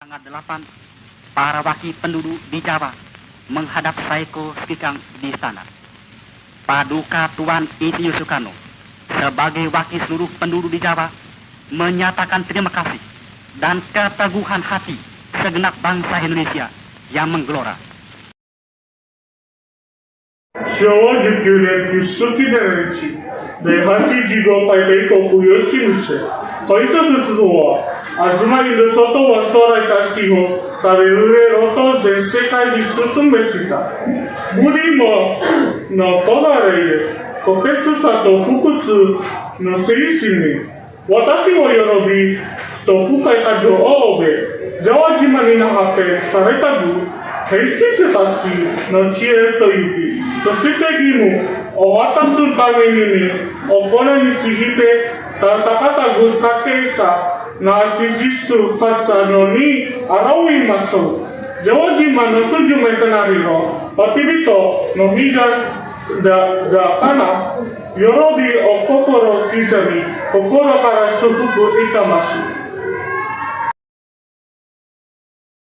Tanggal 8, para wakil penduduk di Jawa menghadap Saeko Sekikang di sana. Paduka Tuan Insinyur Soekarno sebagai wakil seluruh penduduk di Jawa menyatakan terima kasih dan keteguhan hati segenap bangsa Indonesia yang menggelora. Jawa Jepyunen Kusuki Derechi, Dehachi Jigo Kaibeko Kuyoshimushe, Kaisa Susuwa, Azuma Indo Soto wa Sorai Kashiho, Sarerure Roto Zen Sekai ni Susumeshita. Buri mo no Togarei, Kokesu Sato Fukutsu no Seishi ni, Watashi wo yorobi to Fukai Kado Obe, Jawa Jima ni nahake saretagu, Heishichi tashi no chie to yuki, Sosite gimu, o watasu kame ni, o kona ni shigite, Tatakata gus kakeisa, na shijitsu katsa no ni arawi masou. Jawa Jima no sujume kanariro, Patibito no higa da kana, Yorobi o kokoro izami, kokoro kara sufuku itamasu.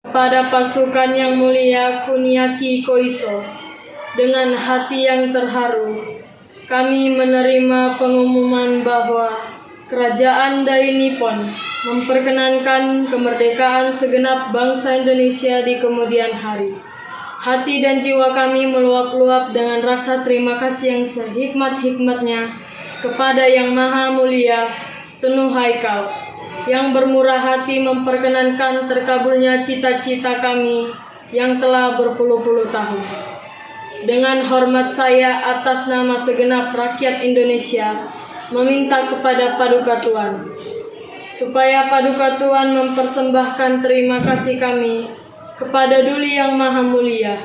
Pada pasukan yang mulia Kuniaki Koiso, dengan hati yang terharu, kami menerima pengumuman bahwa Kerajaan Dai Nippon memperkenankan kemerdekaan segenap bangsa Indonesia di kemudian hari. Hati dan jiwa kami meluap-luap dengan rasa terima kasih yang sehikmat-hikmatnya kepada Yang Maha Mulia Tenu Haikal, yang bermurah hati memperkenankan terkabulnya cita-cita kami yang telah berpuluh-puluh tahun. Dengan hormat saya atas nama segenap rakyat Indonesia, meminta kepada Paduka Tuan, supaya Paduka Tuan mempersembahkan terima kasih kami kepada Duli Yang Maha Mulia,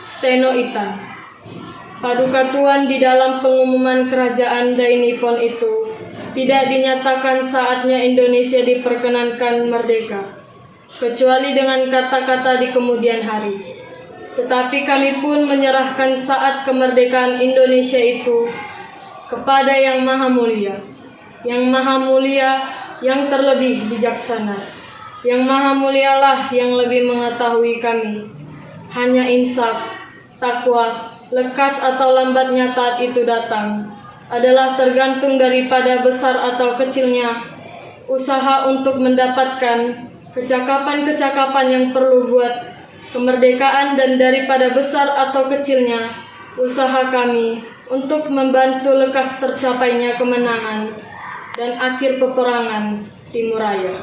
Steno Ita. Paduka Tuan, di dalam pengumuman Kerajaan Dai Nippon itu, tidak dinyatakan saatnya Indonesia diperkenankan merdeka, kecuali dengan kata-kata di kemudian hari. Tetapi kami pun menyerahkan saat kemerdekaan Indonesia itu kepada Yang Maha Mulia, Yang Maha Mulia yang terlebih bijaksana. Yang Maha Mulialah yang lebih mengetahui kami. Hanya insaf, takwa, lekas atau lambatnya taat itu datang adalah tergantung daripada besar atau kecilnya usaha untuk mendapatkan kecakapan-kecakapan yang perlu buat kemerdekaan, dan daripada besar atau kecilnya usaha kami untuk membantu lekas tercapainya kemenangan dan akhir peperangan Timur Raya.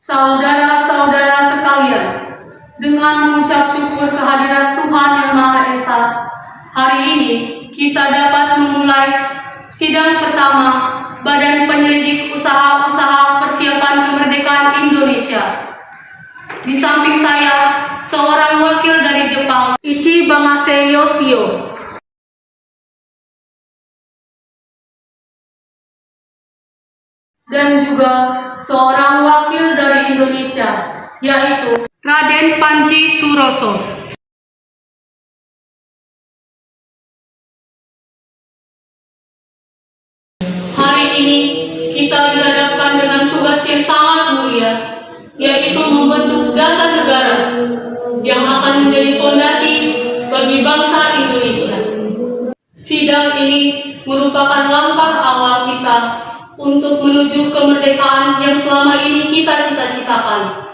Saudara-saudara sekalian, dengan mengucap syukur kehadiran Tuhan Yang Maha Esa, hari ini kita dapat memulai sidang pertama Badan Penyelidik Usaha-Usaha Persiapan Kemerdekaan Indonesia. Di samping saya, seorang wakil dari Jepang, Ichi Bangase Yoshio. Dan juga seorang wakil dari Indonesia, yaitu Raden Panji Suroso. Hari ini kita dihadapkan dengan tugas yang sangat mulia, yaitu membentuk dasar negara yang akan menjadi fondasi bagi bangsa Indonesia. Sidang ini merupakan langkah awal kita untuk menuju kemerdekaan yang selama ini kita cita-citakan.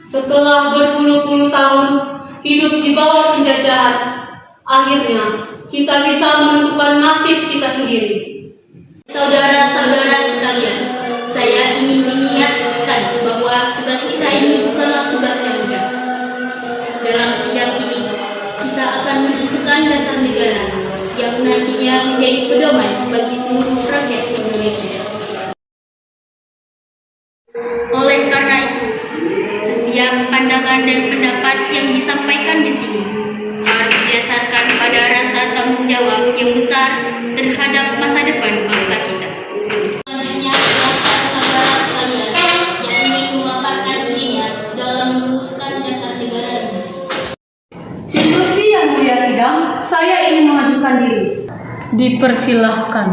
Setelah berpuluh-puluh tahun hidup di bawah penjajahan, akhirnya kita bisa menentukan nasib kita sendiri. Saudara-saudara sekalian, saya ingin tugas kita ini bukanlah tugas yang mudah. Dalam sidang ini, kita akan menentukan dasar negara yang nantinya menjadi pedoman bagi seluruh rakyat Indonesia. Oleh karena itu, setiap pandangan dan pendapat yang disampaikan di sini harus didasarkan pada rasa tanggung jawab yang besar terhadap masa depan bangsa kita. Selanjutnya, silakan saudara sekalian yang ingin memaparkan idenya dalam merumuskan dasar negara ini. Instruksi yang mulia sidang, saya ingin mengajukan diri. Dipersilahkan.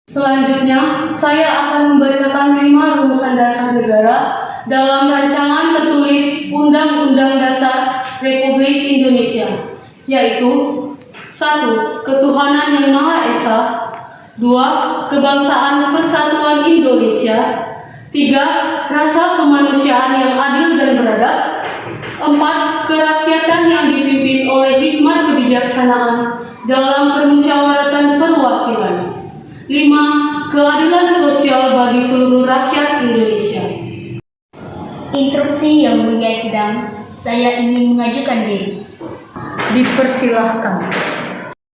Selanjutnya, saya akan membacakan 5 rumusan dasar negara dalam rancangan tertulis Undang-Undang Dasar Republik Indonesia, yaitu 1. Ketuhanan yang Maha Esa. 2. Kebangsaan Persatuan Indonesia. 3. Rasa kemanusiaan yang adil dan beradab. 4. Kerakyatan yang dipimpin oleh hikmat kebijaksanaan dalam permusyawaratan perwakilan. 5. Keadilan sosial bagi seluruh rakyat Indonesia. Instruksi yang mulia sidang, saya ingin mengajukan diri. Dipersilahkan.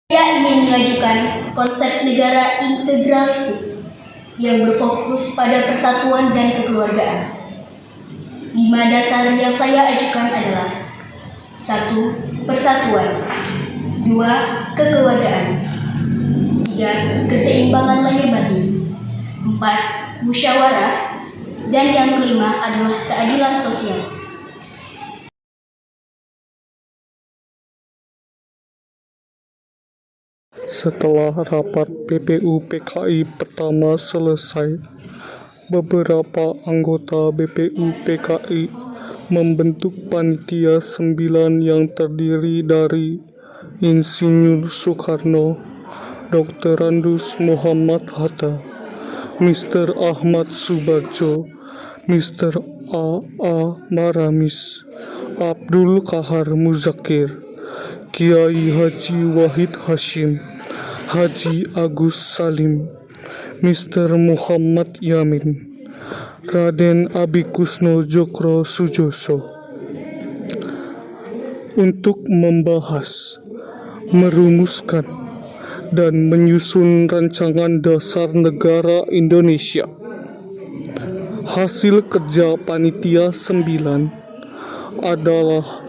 Saya ingin mengajukan konsep negara integralistik yang berfokus pada persatuan dan kekeluargaan. 5 dasar yang saya ajukan adalah 1. Persatuan. 2. Kekeluargaan. 3. Keseimbangan lahir batin. 4. Musyawarah. Dan yang kelima adalah keadilan sosial. Setelah rapat BPU-PKI pertama selesai, beberapa anggota BPU-PKI membentuk panitia 9 yang terdiri dari Insinyur Soekarno, Dr. Randus Muhammad Hatta, Mr. Ahmad Subarjo, Mr. A.A. Maramis, Abdul Kahar Muzakir, Kiai Haji Wahid Hashim, Haji Agus Salim, Mr. Muhammad Yamin, Raden Abikusno Jokro Sujoso, untuk membahas, merumuskan, dan menyusun rancangan dasar negara Indonesia. Hasil kerja panitia 9 adalah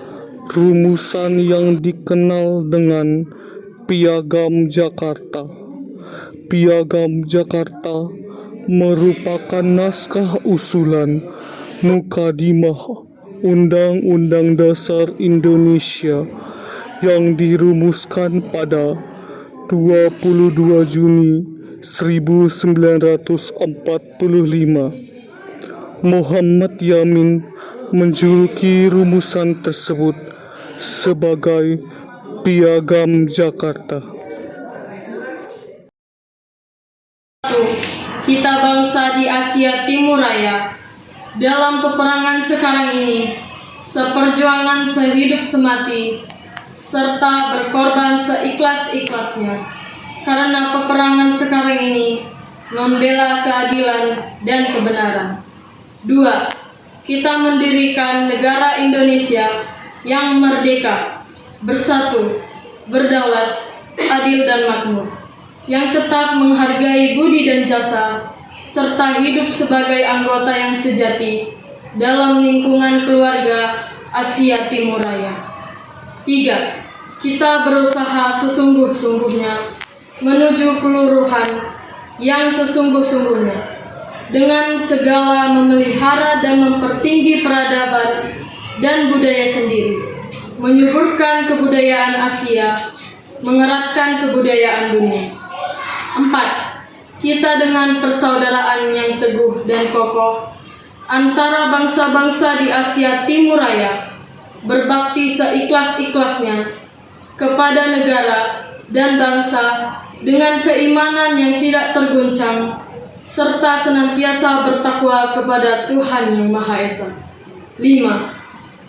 rumusan yang dikenal dengan Piagam Jakarta. Piagam Jakarta merupakan naskah usulan Mukadimah Undang-Undang Dasar Indonesia yang dirumuskan pada 22 Juni 1945. Muhammad Yamin menjuluki rumusan tersebut sebagai Piagam Jakarta. Kita bangsa di Asia Timur Raya dalam peperangan sekarang ini, seperjuangan sehidup semati, serta berkorban seikhlas-ikhlasnya. Karena peperangan sekarang ini membela keadilan dan kebenaran. 2. Kita mendirikan negara Indonesia yang merdeka, bersatu, berdaulat, adil dan makmur, yang tetap menghargai budi dan jasa, serta hidup sebagai anggota yang sejati dalam lingkungan keluarga Asia Timur Raya. 3. Kita berusaha sesungguh-sungguhnya menuju keluruhan yang sesungguh-sungguhnya dengan segala memelihara dan mempertinggi peradaban dan budaya sendiri, menyuburkan kebudayaan Asia, mengeratkan kebudayaan dunia. 4. Kita dengan persaudaraan yang teguh dan kokoh antara bangsa-bangsa di Asia Timur Raya berbakti seikhlas-ikhlasnya kepada negara dan bangsa dengan keimanan yang tidak terguncang, serta senantiasa bertakwa kepada Tuhan Yang Maha Esa. 5.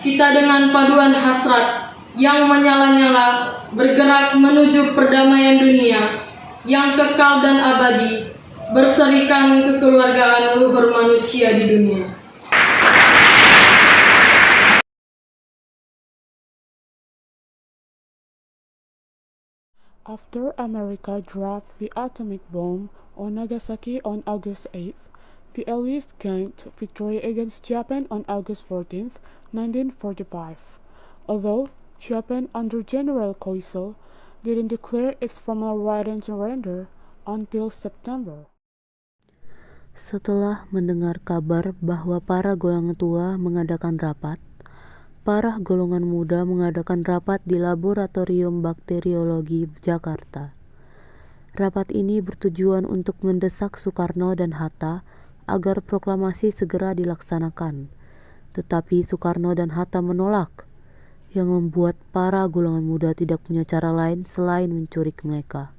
Kita dengan paduan hasrat yang menyala-nyala bergerak menuju perdamaian dunia yang kekal dan abadi, berserikan kekeluargaan luhur manusia di dunia. After America dropped the atomic bomb on Nagasaki on August 8th, the Allies gained victory against Japan on August 14th, 1945. Although Japan under General Koiso didn't declare its formal right and surrender until September. Setelah mendengar kabar bahwa para golongan tua mengadakan rapat, para golongan muda mengadakan rapat di Laboratorium Bakteriologi Jakarta. Rapat ini bertujuan untuk mendesak Soekarno dan Hatta agar proklamasi segera dilaksanakan. Tetapi Soekarno dan Hatta menolak, yang membuat para golongan muda tidak punya cara lain selain menculik mereka.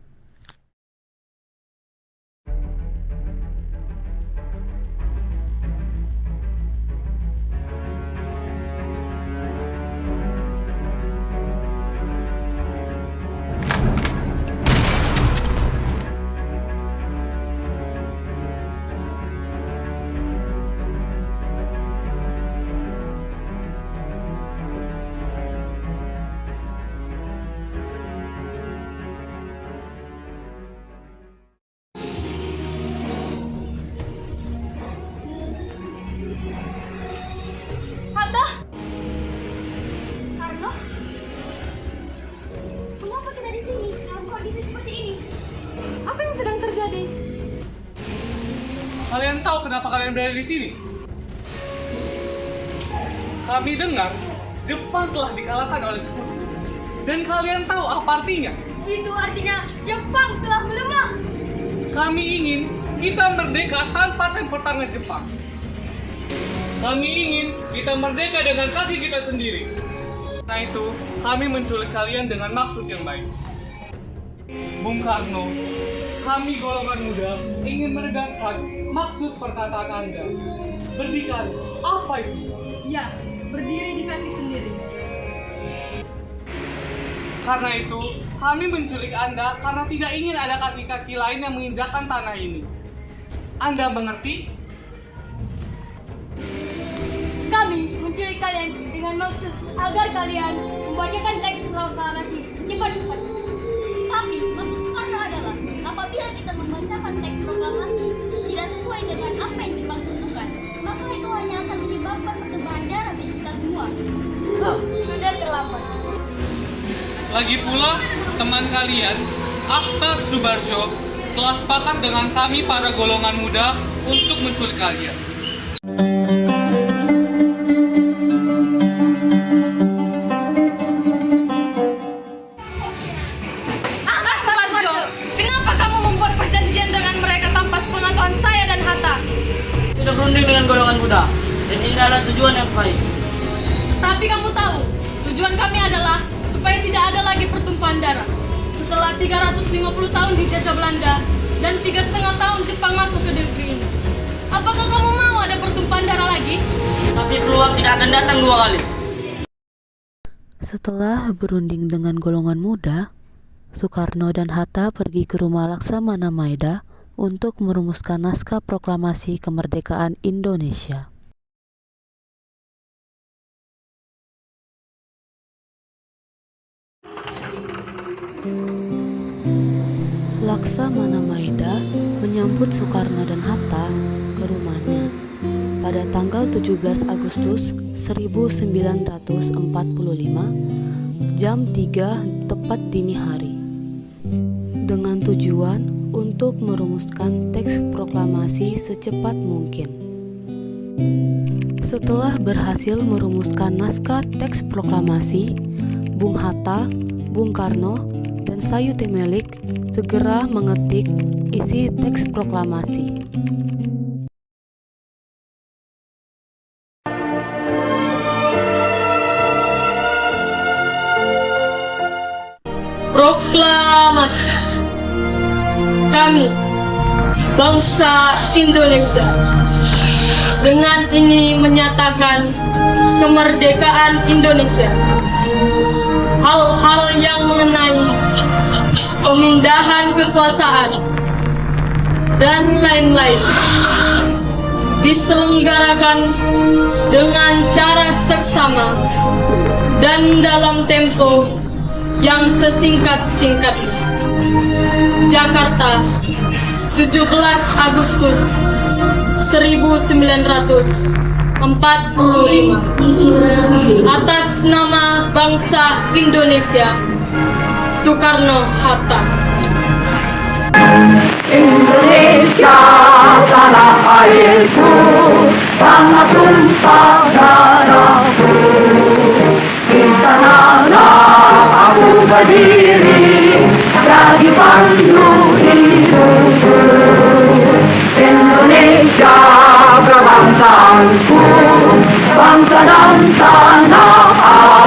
Mengapa kita di sini dalam kondisi seperti ini? Apa yang sedang terjadi? Kalian tahu kenapa kalian berada di sini? Kami dengar Jepang telah dikalahkan oleh Sekutu. Dan kalian tahu apa artinya? Itu artinya Jepang telah melemah. Kami ingin kita merdeka tanpa campur tangan Jepang. Kami ingin kita merdeka dengan kaki kita sendiri. Nah itu, kami menculik kalian dengan maksud yang baik. Bung Karno, kami golongan muda ingin menegaskan maksud perkataan Anda. Berdikari, apa itu? Ya, berdiri di kaki sendiri. Karena itu, kami menculik Anda karena tidak ingin ada kaki-kaki lain yang menginjakkan tanah ini. Anda mengerti? Kami menculik kalian dengan maksud agar kalian membacakan teks proklamasi secepat-cepatnya. Tapi maksud Soekarno adalah apabila kita membacakan teks proklamasi tidak sesuai dengan apa yang Jepang tentukan, maka itu hanya akan menyebabkan pertumpahan darah di kita semua. Sudah terlambat. Lagi pula, teman kalian, Ahmad Subarjo, telah sepakat dengan kami para golongan muda untuk menculik kalian. Ahmad Subarjo, kenapa kamu membuat perjanjian dengan mereka tanpa sepengetahuan saya dan Hatta? Sudah berunding dengan golongan muda, dan ini adalah tujuan yang baik. Tetapi kamu tahu, tujuan kami adalah supaya tidak ada lagi pertumpahan darah. Setelah 350 tahun dijajah Belanda dan 3,5 tahun Jepang masuk ke negeri ini. Apakah kamu mau ada pertumpahan darah lagi? Tapi peluang tidak akan datang dua kali. Setelah berunding dengan golongan muda, Soekarno dan Hatta pergi ke rumah Laksamana Maeda untuk merumuskan naskah proklamasi kemerdekaan Indonesia. Laksamana Maeda menyambut Soekarno dan Hatta ke rumahnya pada tanggal 17 Agustus 1945 jam 3 tepat dini hari dengan tujuan untuk merumuskan teks proklamasi secepat mungkin. Setelah berhasil merumuskan naskah teks proklamasi, Bung Hatta, Bung Karno, dan Sayuti Melik segera mengetik isi teks proklamasi. Proklamasi. Kami, bangsa Indonesia, dengan ini menyatakan kemerdekaan Indonesia. Hal-hal yang mengenai pemindahan kekuasaan dan lain-lain diselenggarakan dengan cara seksama dan dalam tempo yang sesingkat-singkatnya. Jakarta, 17 Agustus 1945. Atas nama bangsa Indonesia, Soekarno-Hatta. Indonesia tanah airku, tanah tumpah darahku. Di sanalah aku berdiri, jadi pandu hidupku. Indonesia kebangsaanku, bangsa dan tanah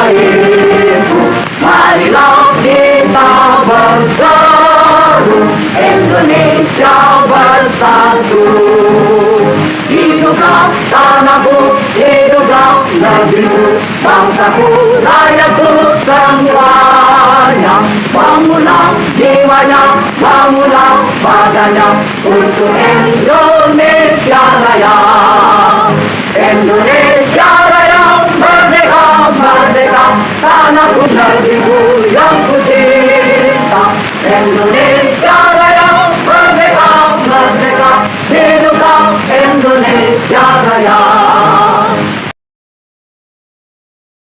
airku. Marilah kita berseru, Indonesia bersatu. Hiduplah tanahku, hiduplah negeriku, bangsaku, rakyatku semuanya. Bangunlah jiwanya, bangunlah badannya untuk Indonesia Raya. Indonesia Raya, merdeka, merdeka, tanahku, negeriku yang ku cinta. Indonesia Raya, merdeka, merdeka, hiduplah Indonesia Raya.